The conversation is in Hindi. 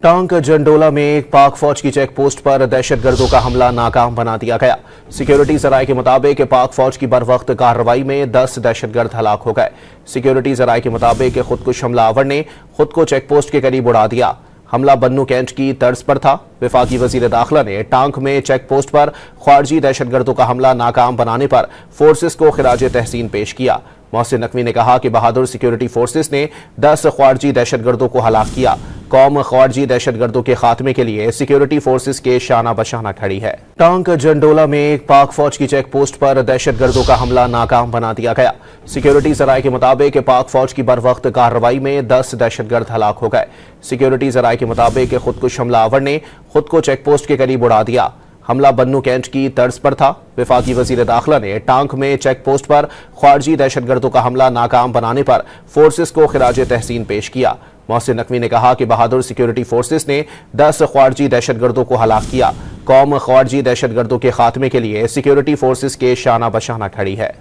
टांग जंडोला में एक पाक फौज की चेक पोस्ट पर दहशतगर्दों का हमला नाकाम बना दिया गया। सिक्योरिटी जराये के मुताबिक पाक फौज की बरवक्त कार्रवाई में 10 दहशतगर्द हलाक हो गए। सिक्योरिटी जराये के मुताबिक खुदकुश हमलावर ने खुद को चेक पोस्ट के करीब उड़ा दिया। हमला बन्नू कैंट की तर्ज पर था। वफाकी वजीर दाखिला ने टांग में चेक पोस्ट पर ख्वारजी दहशतगर्दों का हमला नाकाम बनाने पर फोर्सेस को खिराज तहसीन पेश किया। मोहसिन नकवी ने कहा कि बहादुर सिक्योरिटी फोर्सेस ने 10 ख्वारजी दहशतगर्दों को हलाक किया। कौम ख्वारजी दहशतगर्दों के खात्मे के लिए सिक्योरिटी फोर्सेस के शाना बशाना खड़ी है। टांग जंडोला में एक पाक फौज की चेक पोस्ट पर दहशतगर्दों का हमला नाकाम बना दिया गया। सिक्योरिटी जराये के मुताबिक पाक फौज की बरवक्त कार्रवाई में 10 दहशतगर्द हलाक हो गए। सिक्योरिटी जराये के मुताबिक खुदकुश हमलावर ने खुद को चेक पोस्ट के करीब उड़ा दिया। हमला बन्नू कैंट की तर्ज पर था। वफाकी वजीर दाखिला ने टांग में चेक पोस्ट पर ख्वारजी दहशतगर्दों का हमला नाकाम बनाने पर फोर्सेस को खिराज तहसीन पेश किया। मोहसिन नकवी ने कहा कि बहादुर सिक्योरिटी फोर्सेस ने 10 ख्वारजी दहशतगर्दों को हलाक किया। कौम ख्वारजी दहशतगर्दों के खात्मे के लिए सिक्योरिटी फोर्सेस के शाना बशाना खड़ी है।